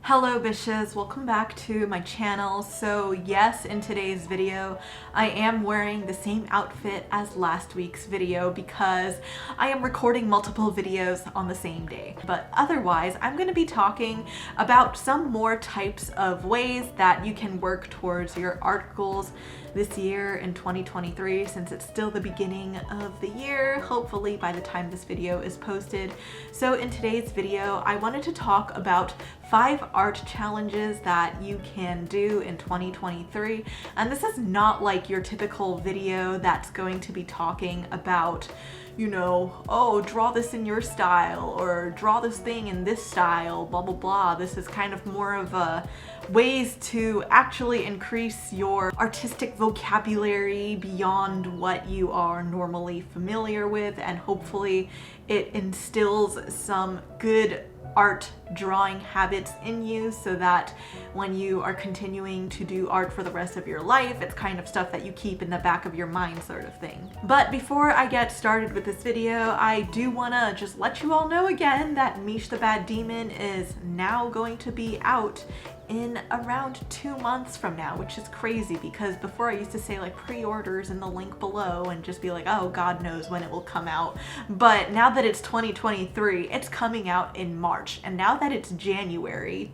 Hello Bishes, welcome back to my channel. So yes, in today's video, I am wearing the same outfit as last week's video because I am recording multiple videos on the same day. But otherwise, I'm going to be talking about some more types of ways that you can work towards your art goals this year in 2023, since it's still the beginning of the year, hopefully by the time this video is posted. So in today's video, I wanted to talk about 5 art challenges that you can do in 2023. And this is not like your typical video that's going to be talking about, you know, oh, draw this in your style or draw this thing in this style, blah, blah, blah. This is kind of more of a ways to actually increase your artistic vocabulary beyond what you are normally familiar with, and hopefully it instills some good art drawing habits in you so that when you are continuing to do art for the rest of your life, it's kind of stuff that you keep in the back of your mind, sort of thing. But before I get started with this video, I do want to just let you all know again that MEESH the Bad Demon is now going to be out in around 2 months from now, which is crazy because before I used to say like pre-orders in the link below and just be like, oh, God knows when it will come out. But now that it's 2023, it's coming out in March. And now that it's January,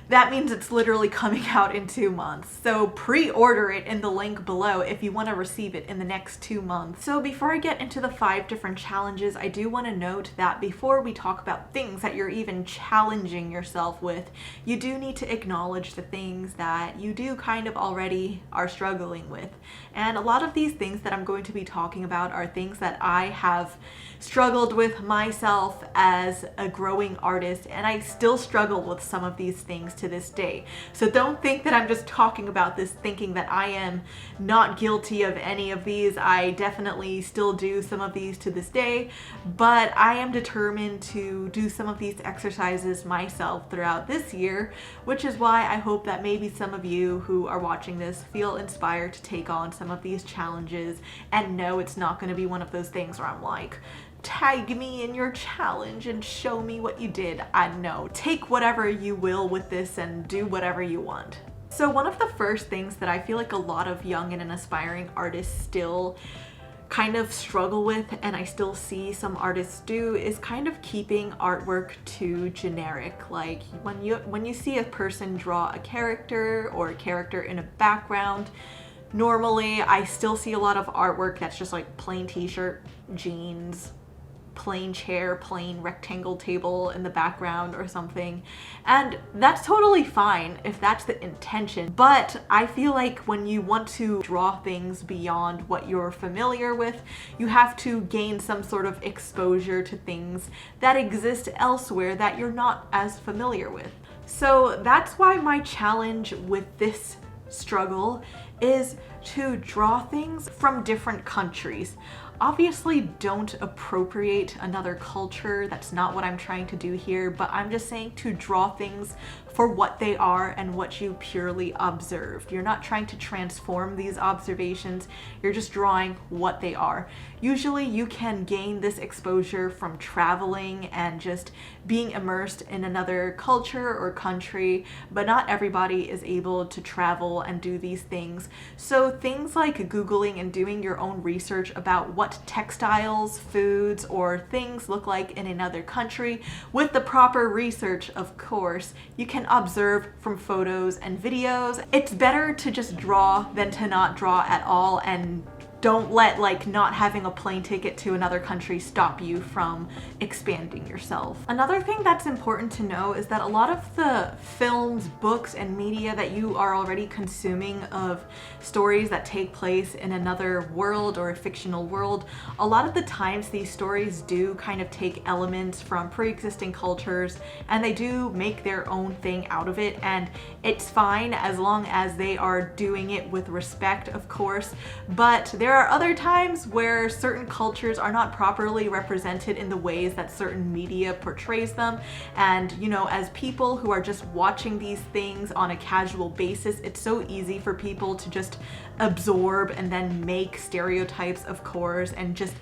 that means it's literally coming out in 2 months. So pre-order it in the link below if you want to receive it in the next 2 months. So before I get into the 5 different challenges, I do want to note that before we talk about things that you're even challenging yourself with, you do need to acknowledge the things that you do kind of already are struggling with. And a lot of these things that I'm going to be talking about are things that I have struggled with myself as a growing artist, and I still struggle with some of these things to this day. So don't think that I'm just talking about this thinking that I am not guilty of any of these. I definitely still do some of these to this day, but I am determined to do some of these exercises myself throughout this year, which is why I hope that maybe some of you who are watching this feel inspired to take on some of these challenges. And no, it's not going to be one of those things where I'm like, tag me in your challenge and show me what you did. I know. Take whatever you will with this and do whatever you want. So one of the first things that I feel like a lot of young and aspiring artists still kind of struggle with, and I still see some artists do, is kind of keeping artwork too generic. Like when you see a person draw a character or a character in a background, normally I still see a lot of artwork that's just like plain t-shirt, jeans, plain chair, plain rectangle table in the background or something. And that's totally fine if that's the intention. But I feel like when you want to draw things beyond what you're familiar with, you have to gain some sort of exposure to things that exist elsewhere that you're not as familiar with. So that's why my challenge with this struggle is to draw things from different countries. Obviously, don't appropriate another culture. That's not what I'm trying to do here, but I'm just saying to draw things for what they are and what you purely observed. You're not trying to transform these observations, you're just drawing what they are. Usually you can gain this exposure from traveling and just being immersed in another culture or country, but not everybody is able to travel and do these things. So things like Googling and doing your own research about what textiles, foods, or things look like in another country, with the proper research, of course, you can observe from photos and videos. It's better to just draw than to not draw at all, and don't let like not having a plane ticket to another country stop you from expanding yourself. Another thing that's important to know is that a lot of the films, books, and media that you are already consuming of stories that take place in another world or a fictional world, a lot of the times these stories do kind of take elements from pre-existing cultures and they do make their own thing out of it, and it's fine as long as they are doing it with respect, of course. But there are other times where certain cultures are not properly represented in the ways that certain media portrays them, and you know, as people who are just watching these things on a casual basis, it's so easy for people to just absorb and then make stereotypes, of course, and just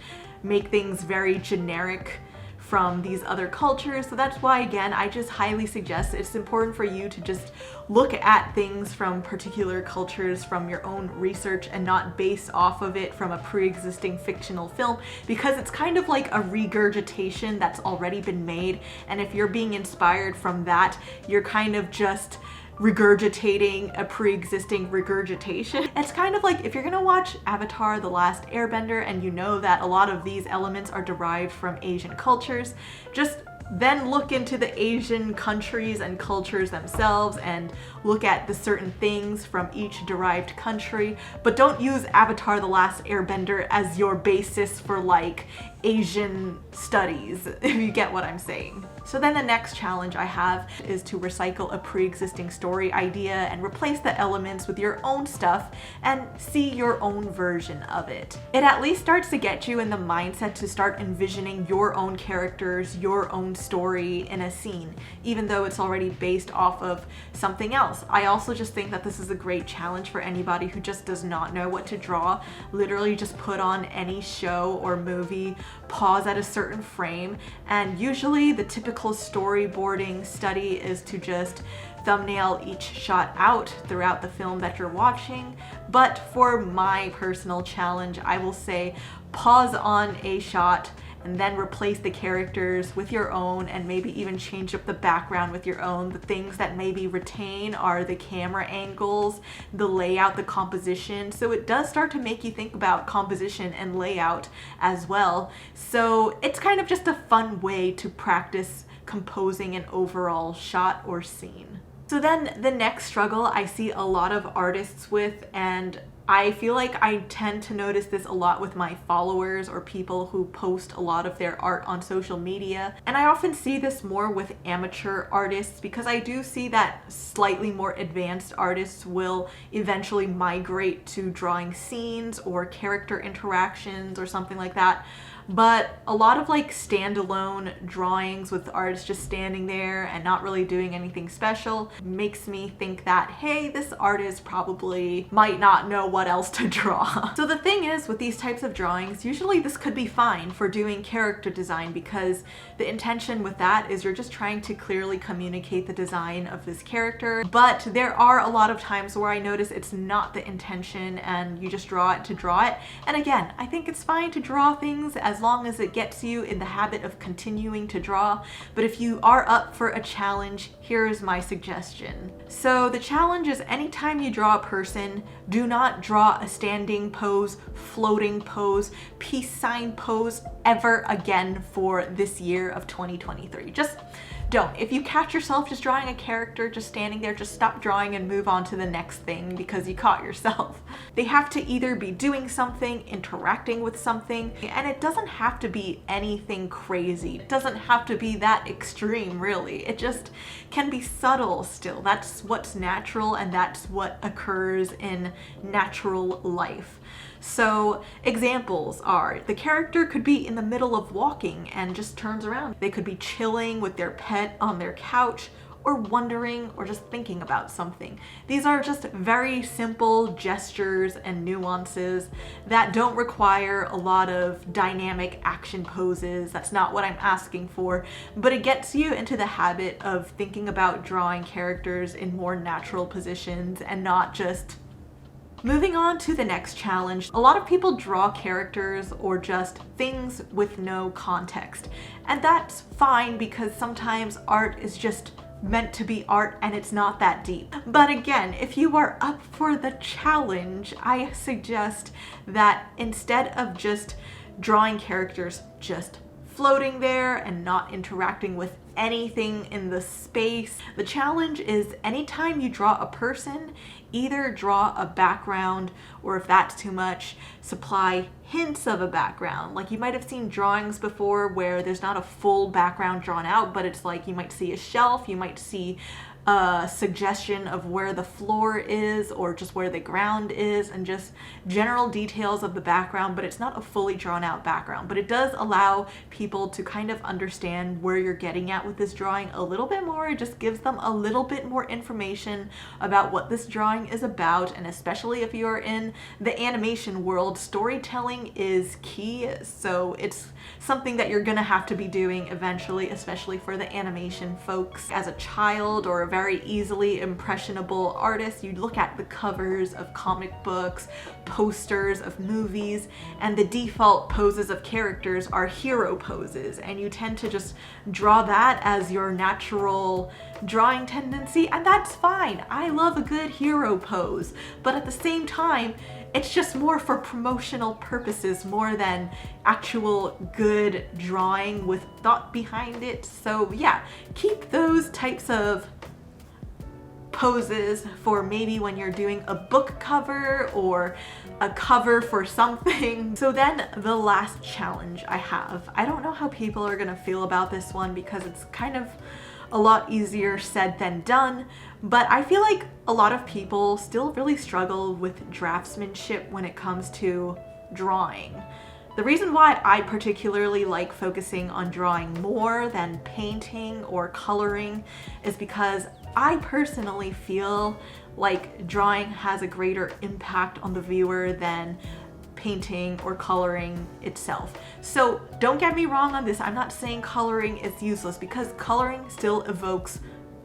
make things very generic from these other cultures. So that's why, again, I just highly suggest it's important for you to just look at things from particular cultures from your own research and not base off of it from a pre-existing fictional film, because it's kind of like a regurgitation that's already been made. And if you're being inspired from that, you're kind of just regurgitating a pre-existing regurgitation. It's kind of like if you're gonna watch Avatar: The Last Airbender and you know that a lot of these elements are derived from Asian cultures, just then look into the Asian countries and cultures themselves and look at the certain things from each derived country, but don't use Avatar: The Last Airbender as your basis for like Asian studies, if you get what I'm saying. So then the next challenge I have is to recycle a pre-existing story idea and replace the elements with your own stuff and see your own version of it. It at least starts to get you in the mindset to start envisioning your own characters, your own story in a scene, even though it's already based off of something else. I also just think that this is a great challenge for anybody who just does not know what to draw. Literally just put on any show or movie, pause at a certain frame, and usually the typical storyboarding study is to just thumbnail each shot out throughout the film that you're watching. But for my personal challenge, I will say pause on a shot and then replace the characters with your own, and maybe even change up the background with your own. The things that maybe retain are the camera angles, the layout, the composition. So it does start to make you think about composition and layout as well. So it's kind of just a fun way to practice composing an overall shot or scene. So then the next struggle I see a lot of artists with, and I feel like I tend to notice this a lot with my followers or people who post a lot of their art on social media. And I often see this more with amateur artists, because I do see that slightly more advanced artists will eventually migrate to drawing scenes or character interactions or something like that. But a lot of like standalone drawings with artists just standing there and not really doing anything special makes me think that, hey, this artist probably might not know what else to draw. So the thing is, with these types of drawings, usually this could be fine for doing character design, because the intention with that is you're just trying to clearly communicate the design of this character. But there are a lot of times where I notice it's not the intention and you just draw it to draw it. And again, I think it's fine to draw things as long as it gets you in the habit of continuing to draw. But if you are up for a challenge, here's my suggestion. So the challenge is, anytime you draw a person, do not draw a standing pose, floating pose, peace sign pose ever again for this year of 2023. Just don't. If you catch yourself just drawing a character just standing there, just stop drawing and move on to the next thing, because you caught yourself. They have to either be doing something, interacting with something, and it doesn't have to be anything crazy. It doesn't have to be that extreme, really. It just can be subtle still. That's what's natural, and that's what occurs in natural life. So examples are, the character could be in the middle of walking and just turns around. They could be chilling with their pet on their couch, or wondering, or just thinking about something. These are just very simple gestures and nuances that don't require a lot of dynamic action poses. That's not what I'm asking for, but it gets you into the habit of thinking about drawing characters in more natural positions and not just. Moving on to the next challenge, a lot of people draw characters or just things with no context. And that's fine, because sometimes art is just meant to be art and it's not that deep. But again, if you are up for the challenge, I suggest that instead of just drawing characters just floating there and not interacting with anything in the space, the challenge is, anytime you draw a person, either draw a background, or if that's too much, supply hints of a background. Like, you might have seen drawings before where there's not a full background drawn out, but it's like you might see a shelf, you might see a suggestion of where the floor is or just where the ground is and just general details of the background, but it's not a fully drawn out background. But it does allow people to kind of understand where you're getting at with this drawing a little bit more. It just gives them a little bit more information about what this drawing is about, and especially if you're in the animation world, storytelling is key. So it's something that you're gonna have to be doing eventually, especially for the animation folks. As a child or a very easily impressionable artist, you look at the covers of comic books, posters of movies, and the default poses of characters are hero poses, and you tend to just draw that as your natural drawing tendency, and that's fine. I love a good hero pose, but at the same time, it's just more for promotional purposes more than actual good drawing with thought behind it. So yeah, keep those types of poses for maybe when you're doing a book cover or a cover for something. So then the last challenge I have, I don't know how people are gonna feel about this one because it's kind of a lot easier said than done, but I feel like a lot of people still really struggle with draftsmanship when it comes to drawing. The reason why I particularly like focusing on drawing more than painting or coloring is because I personally feel like drawing has a greater impact on the viewer than painting or coloring itself. So don't get me wrong on this. I'm not saying coloring is useless, because coloring still evokes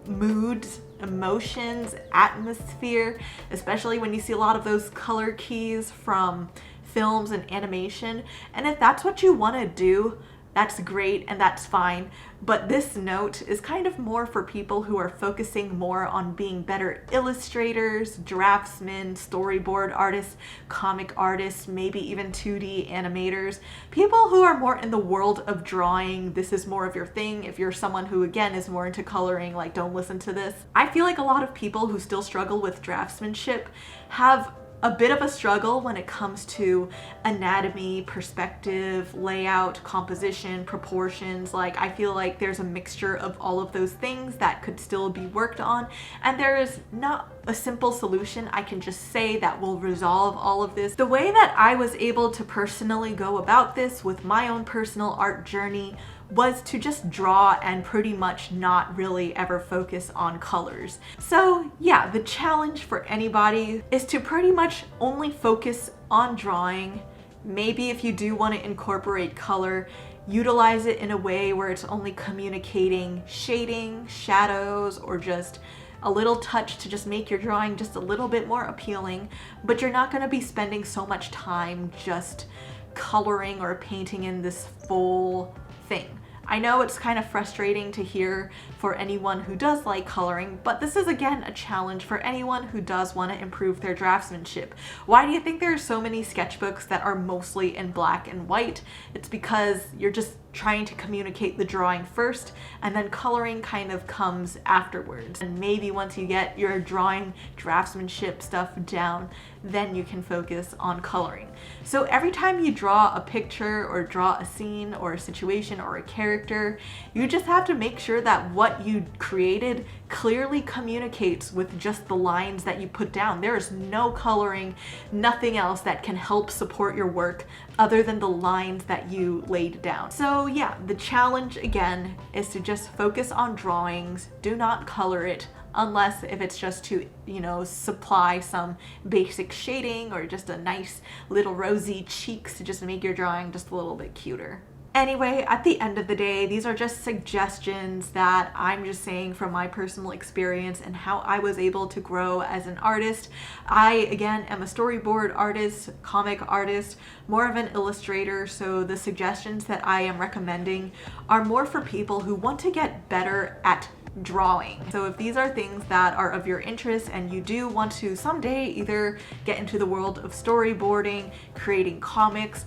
moods, emotions, atmosphere, especially when you see a lot of those color keys from films and animation. And if that's what you want to do, that's great and that's fine. But this note is kind of more for people who are focusing more on being better illustrators, draftsmen, storyboard artists, comic artists, maybe even 2D animators. People who are more in the world of drawing, this is more of your thing. If you're someone who, again, is more into coloring, like, don't listen to this. I feel like a lot of people who still struggle with draftsmanship have a bit of a struggle when it comes to anatomy, perspective, layout, composition, proportions. Like, I feel like there's a mixture of all of those things that could still be worked on, and there is not a simple solution I can just say that will resolve all of this. The way that I was able to personally go about this with my own personal art journey was to just draw and pretty much not really ever focus on colors. So yeah, the challenge for anybody is to pretty much only focus on drawing. Maybe if you do want to incorporate color, utilize it in a way where it's only communicating shading, shadows, or just a little touch to just make your drawing just a little bit more appealing, but you're not going to be spending so much time just coloring or painting in this full thing. I know it's kind of frustrating to hear for anyone who does like coloring, but this is again a challenge for anyone who does want to improve their draftsmanship. Why do you think there are so many sketchbooks that are mostly in black and white? It's because you're just trying to communicate the drawing first, and then coloring kind of comes afterwards. And maybe once you get your drawing draftsmanship stuff down, then you can focus on coloring. So every time you draw a picture or draw a scene or a situation or a character, you just have to make sure that what you created clearly communicates with just the lines that you put down. There is no coloring, nothing else that can help support your work other than the lines that you laid down. So yeah, the challenge again is to just focus on drawings. Do not color it, unless if it's just to, you know, supply some basic shading or just a nice little rosy cheeks to just make your drawing just a little bit cuter. Anyway, at the end of the day, these are just suggestions that I'm just saying from my personal experience and how I was able to grow as an artist. I, again, am a storyboard artist, comic artist, more of an illustrator, so the suggestions that I am recommending are more for people who want to get better at drawing. So if these are things that are of your interest and you do want to someday either get into the world of storyboarding, creating comics,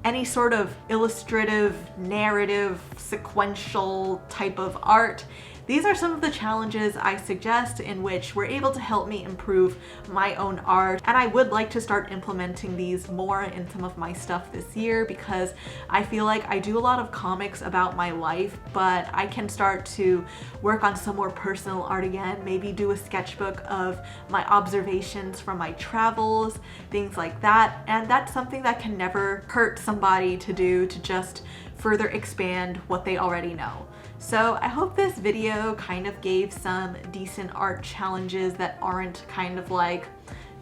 any sort of illustrative, narrative, sequential type of art, these are some of the challenges I suggest in which were able to help me improve my own art. And I would like to start implementing these more in some of my stuff this year, because I feel like I do a lot of comics about my life, but I can start to work on some more personal art again, maybe do a sketchbook of my observations from my travels, things like that. And that's something that can never hurt somebody to do, to just further expand what they already know. So I hope this video kind of gave some decent art challenges that aren't kind of like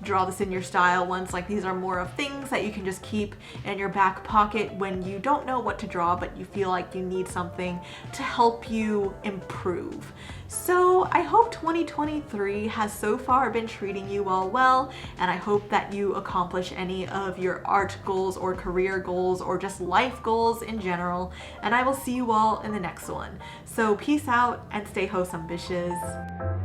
draw this in your style ones. Like, these are more of things that you can just keep in your back pocket when you don't know what to draw, but you feel like you need something to help you improve. So I hope 2023 has so far been treating you all well, and I hope that you accomplish any of your art goals or career goals or just life goals in general, and I will see you all in the next one. So peace out and stay wholesome, bitches.